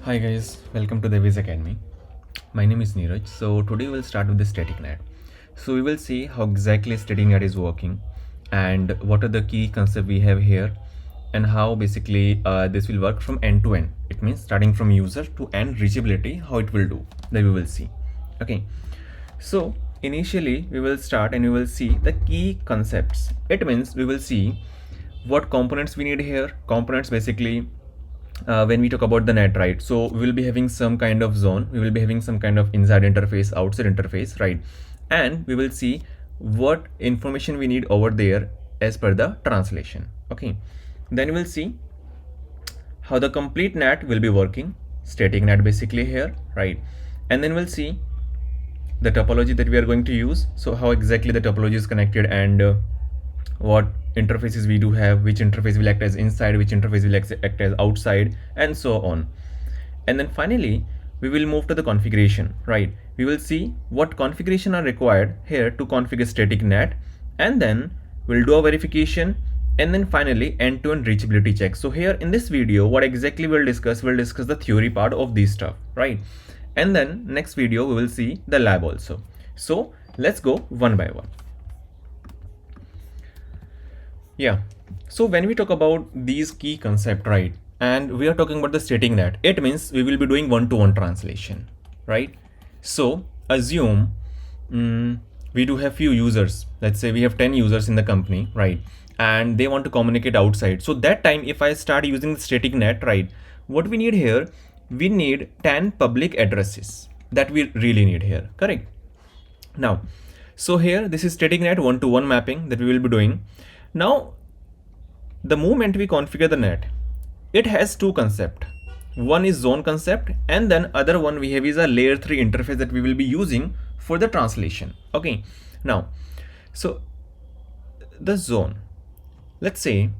Hi guys, welcome to the Viz Academy. My name is Neeraj. So today we'll start with the static NAT. So we will see how exactly static NAT is working and what are the key concepts we have here and how basically this will work from end to end. It means starting from user to end reachability, how it will do, that we will see. Okay. So initially we will start and we will see the key concepts. It means we will see what components we need here. Components basically when we talk about the net, right? So we will be having some kind of zone, we will be having some kind of inside interface, outside interface, right? And we will see what information we need over there as per the translation. Okay, then we'll see how the complete NAT will be working, static NAT basically here, right? And then we'll see the topology that we are going to use, so how exactly the topology is connected and what interfaces we do have, which interface will act as inside, which interface will act as outside, and so on. And then finally we will move to the configuration, right? We will see what configuration are required here to configure static NAT, and then we'll do a verification, and then finally end-to-end reachability check. So here in this video, what exactly we'll discuss the theory part of this stuff, right? And then next video we will see the lab also. So let's go one by one. Yeah, so when we talk about these key concept, right, and we are talking about the static NAT, it means we will be doing one-to-one translation, right? So assume we do have few users. Let's say we have 10 users in the company, right? And they want to communicate outside. So that time, if I start using the static NAT, right, what we need here, we need 10 public addresses that we really need here, correct? Now, so here this is static NAT one-to-one mapping that we will be doing. Now, the moment we configure the NAT, it has two concepts. One is zone concept, and then other one we have is a layer 3 interface that we will be using for the translation. Okay, now, so the zone, let's say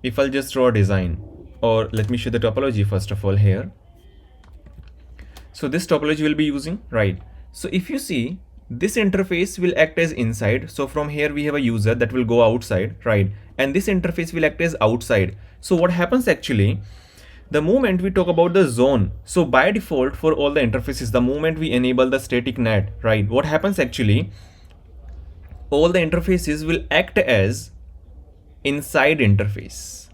if I'll just draw a design, or let me show the topology first of all here. So this topology will be using, right? So if you see, this interface will act as inside. So from here we have a user that will go outside, right? And this interface will act as outside. So what happens actually, the moment we talk about the zone, so by default for all the interfaces, the moment we enable the static NAT, right, what happens actually, all the interfaces will act as inside interface.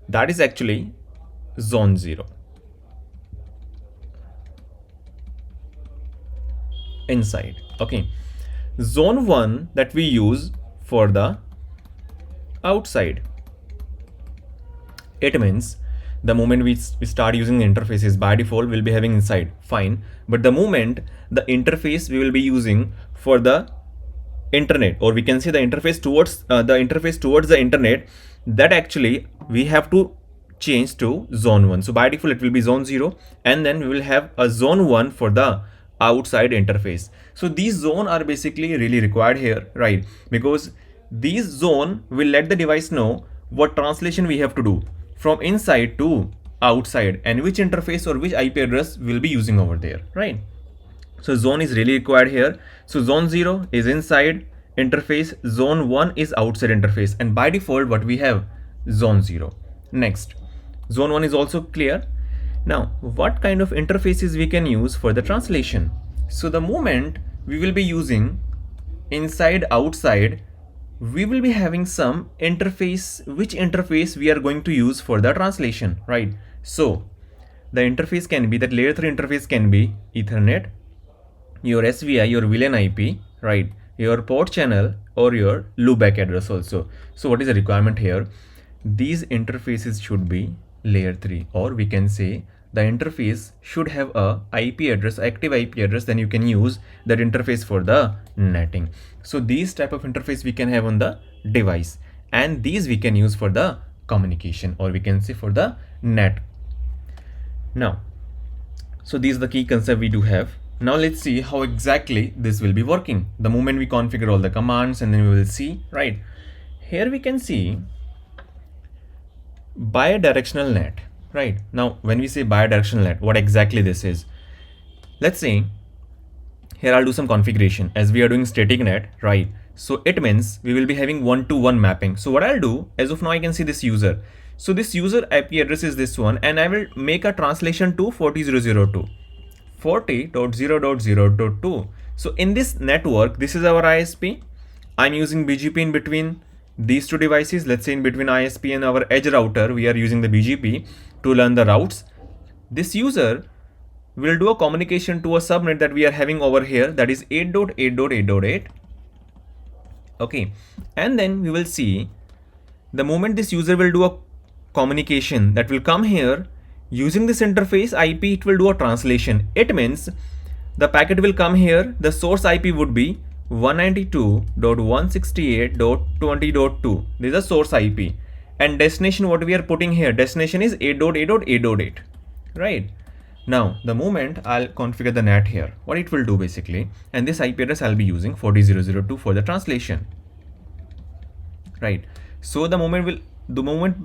That is actually zone 0. Inside. Okay, zone 1 that we use for the outside. It means the moment we start using the interfaces, by default we'll be having inside, fine, but the moment the interface we will be using for the internet, or we can say the interface towards the internet, that actually we have to change to zone 1. So by default it will be zone 0, and then we will have a zone 1 for the outside interface. So these zone are basically really required here, right? Because these zone will let the device know what translation we have to do from inside to outside, and which interface or which IP address we'll be using over there, right? So zone is really required here. So zone 0 is inside interface, zone 1 is outside interface, and by default what we have, zone 0. Next, zone 1 is also clear. Now, what kind of interfaces we can use for the translation? So the moment we will be using inside, outside, we will be having some interface, which interface we are going to use for the translation, right? So the interface can be, that layer 3 interface can be Ethernet, your SVI, your VLAN IP, right? Your port channel, or your loopback address also. So what is the requirement here? These interfaces should be layer 3, or we can say the interface should have a IP address, active IP address, then you can use that interface for the netting. So these type of interface we can have on the device, and these we can use for the communication, or we can say for the NAT. Now, so these are the key concept we do have. Now let's see how exactly this will be working. The moment we configure all the commands, and then we will see, right? Here we can see bidirectional NAT, right? Now, when we say bidirectional NAT, what exactly this is? Let's say here I'll do some configuration as we are doing static NAT, right? So it means we will be having one-to-one mapping. So what I'll do, as of now I can see this user. So this user IP address is this one, and I will make a translation to 40.0.0.2. 40.0.0.2. So in this network, this is our ISP. I'm using BGP in between these two devices. Let's say in between ISP and our edge router, we are using the BGP to learn the routes. This user will do a communication to a subnet that we are having over here, that is 8.8.8.8. Okay, and then we will see the moment this user will do a communication that will come here using this interface IP, it will do a translation. It means the packet will come here, the source IP would be 192.168.20.2. This is a source IP, and destination, what we are putting here, destination is 8.8.8.8, right? Now the moment I'll configure the NAT here, what it will do basically, and this IP address I'll be using 40.0.0.2 for the translation, right? So the moment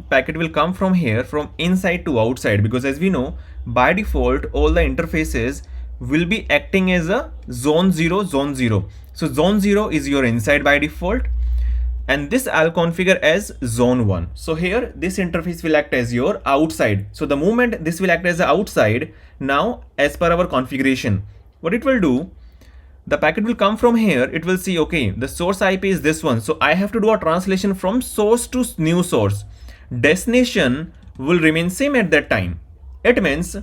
packet will come from here, from inside to outside, because as we know, by default all the interfaces will be acting as a zone 0, zone 0. So zone 0 is your inside by default, and this I'll configure as zone 1. So here this interface will act as your outside. So the moment this will act as the outside, now as per our configuration, what it will do, the packet will come from here, it will see, okay, the source IP is this one, so I have to do a translation from source to new source. Destination will remain same at that time. It means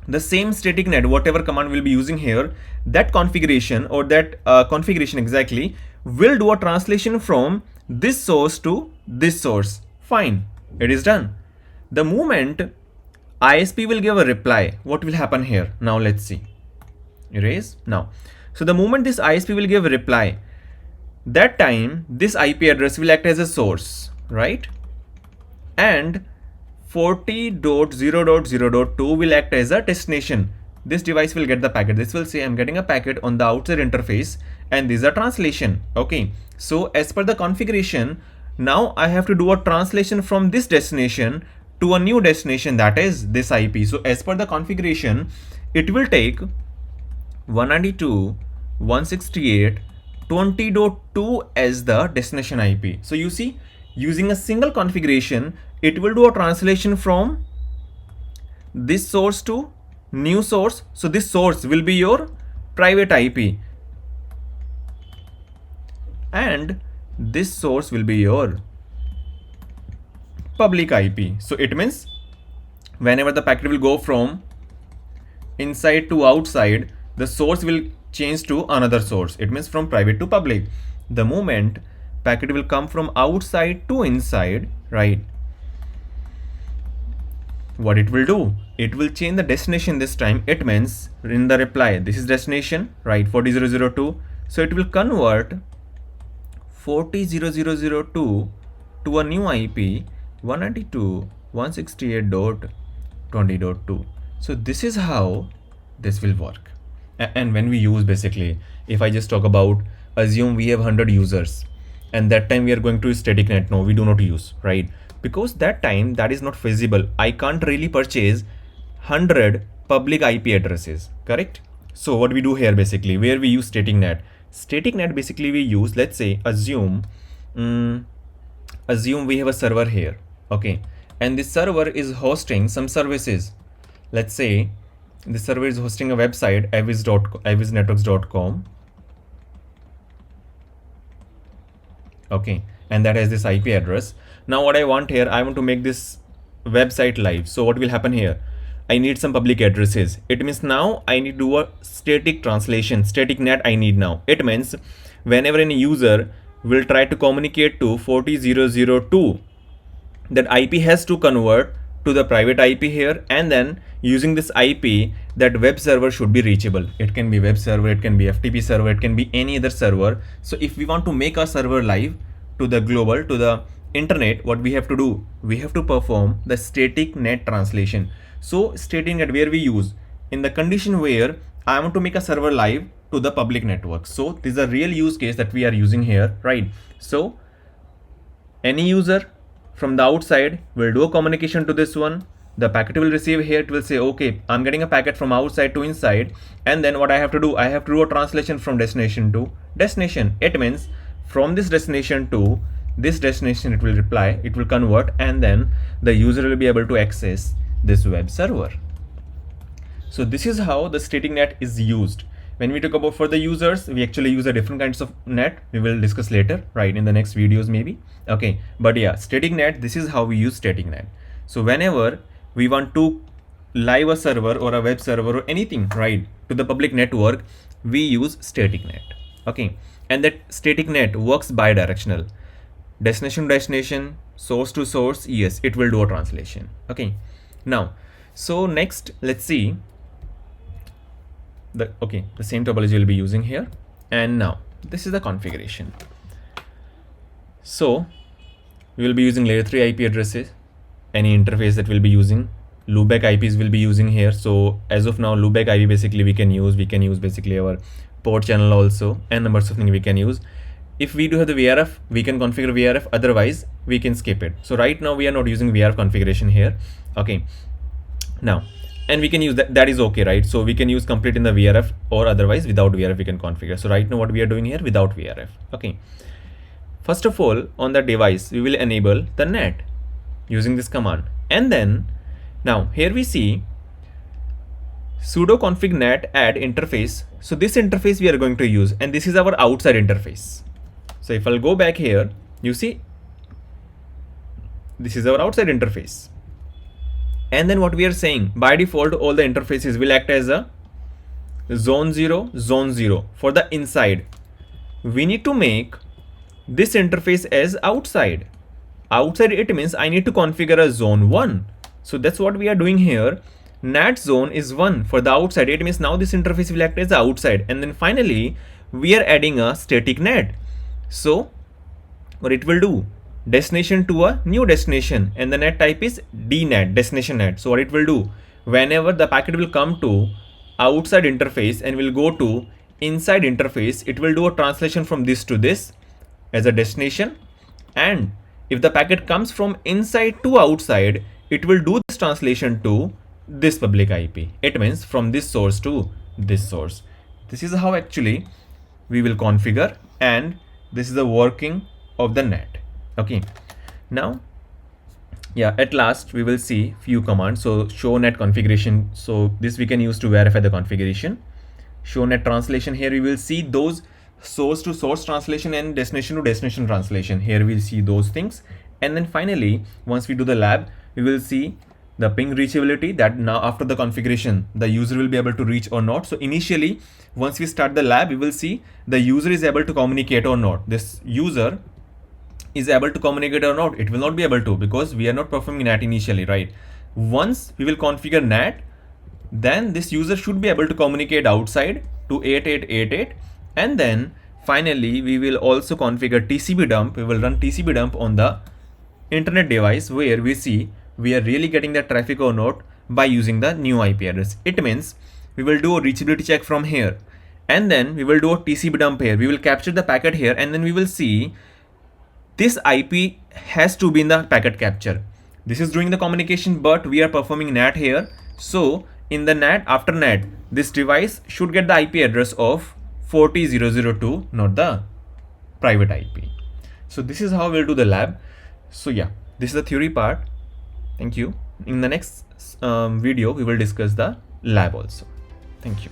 the same static net, whatever command we'll be using here, that configuration or that configuration exactly will do a translation from this source to this source. Fine, it is done. The moment ISP will give a reply, what will happen here? Now let's see. Erase now. So the moment this ISP will give a reply, that time this IP address will act as a source, right? And 40.0.0.2 will act as a destination. This device will get the packet. This will say I'm getting a packet on the outside interface, and this is a translation. Okay, so as per the configuration, now I have to do a translation from this destination to a new destination, that is this IP. So as per the configuration, it will take 192.168.20.2 as the destination IP. So you see, using a single configuration, it will do a translation from this source to new source. So this source will be your private IP, and this source will be your public IP. So it means whenever the packet will go from inside to outside, the source will change to another source. It means from private to public. The moment packet will come from outside to inside, right? What it will do? It will change the destination this time. It means in the reply, this is destination, right? 40.0.0.2. So it will convert 40.0.0.0.2 to a new IP 192.168.20.2. So this is how this will work. And when we use, basically, if I just talk about, assume we have 100 users, and that time we are going to use static net. No, we do not use, right? Because that time that is not feasible. I can't really purchase 100 public IP addresses, correct? So what we do here, basically, where we use static net. Static net basically we use, let's say, assume we have a server here, okay, and this server is hosting some services. Let's say the server is hosting a website, avisnetworks.com, okay, and that has this IP address. Now what I want here, I want to make this website live. So what will happen here? I need some public addresses. It means now I need to do a static translation, static net I need now. It means whenever any user will try to communicate to 40.0.0.2, that IP has to convert to the private IP here, and then using this IP, that web server should be reachable. It can be web server, it can be FTP server, it can be any other server. So if we want to make a server live to the global, to the internet, what we have to do? We have to perform the static net translation. So static net, where we use in the condition where I want to make a server live to the public network. So this is a real use case that we are using here, right? So any user from the outside will do a communication to this one. The packet will receive here. It will say, okay, I'm getting a packet from outside to inside. And then what I have to do? I have to do a translation from destination to destination. It means from this destination to this destination it will reply, it will convert, and then the user will be able to access this web server. So this is how the static NAT is used. When we talk about for the users, we actually use a different kinds of NAT. We will discuss later, right, in the next videos maybe. Okay, but yeah, static NAT, this is how we use static NAT. So whenever we want to live a server or a web server or anything, right, to the public network, we use static NAT. Okay, and that static NAT works bi-directional. Destination to destination, source to source, yes, it will do a translation. Okay, now, so next, let's see the same topology we'll be using here. And now this is the configuration. So we will be using layer 3 IP addresses, any interface that we'll be using. Loopback IPs will be using here. So as of now, loopback IP basically we can use basically our port channel also, and numbers of things we can use. If we do have the VRF, we can configure VRF, otherwise we can skip it. So right now we are not using VRF configuration here. Okay, now, and we can use that is okay, right? So we can use complete in the VRF, or otherwise without VRF we can configure. So right now what we are doing here, without VRF. Okay, first of all, on the device we will enable the NAT using this command, and then now here we see sudo config NAT add interface. So this interface we are going to use, and this is our outside interface. So if I'll go back here, you see this is our outside interface. And then what we are saying, by default all the interfaces will act as a zone 0, zone 0 for the inside. We need to make this interface as outside. Outside, it means I need to configure a zone 1. So that's what we are doing here. NAT zone is 1 for the outside. It means now this interface will act as the outside. And then finally, we are adding a static NAT. So what it will do, destination to a new destination, and the NAT type is DNAT, destination NAT. So what it will do, whenever the packet will come to outside interface and will go to inside interface, it will do a translation from this to this as a destination. And if the packet comes from inside to outside, it will do this translation to this public IP. It means from this source to this source. This is how actually we will configure, and this is the working of the NAT. Okay, now yeah, at last we will see few commands. So show NAT configuration, so this we can use to verify the configuration. Show NAT translation, here we will see those source to source translation and destination to destination translation. Here we'll see those things. And then finally, once we do the lab, we will see the ping reachability, that now after the configuration the user will be able to reach or not. So initially, once we start the lab, we will see the user is able to communicate or not. This user is able to communicate or not. It will not be able to, because we are not performing NAT initially, right? Once we will configure NAT, then this user should be able to communicate outside to 8888, and then finally we will also configure TCP dump. We will run TCP dump on the internet device, where we see we are really getting the traffic or not by using the new IP address. It means we will do a reachability check from here, and then we will do a TCP dump here. We will capture the packet here, and then we will see this IP has to be in the packet capture. This is doing the communication, but we are performing NAT here. So in the NAT, after NAT, this device should get the IP address of 40002, not the private IP. So this is how we'll do the lab. So yeah, this is the theory part. Thank you. In the next video, we will discuss the lab also. Thank you.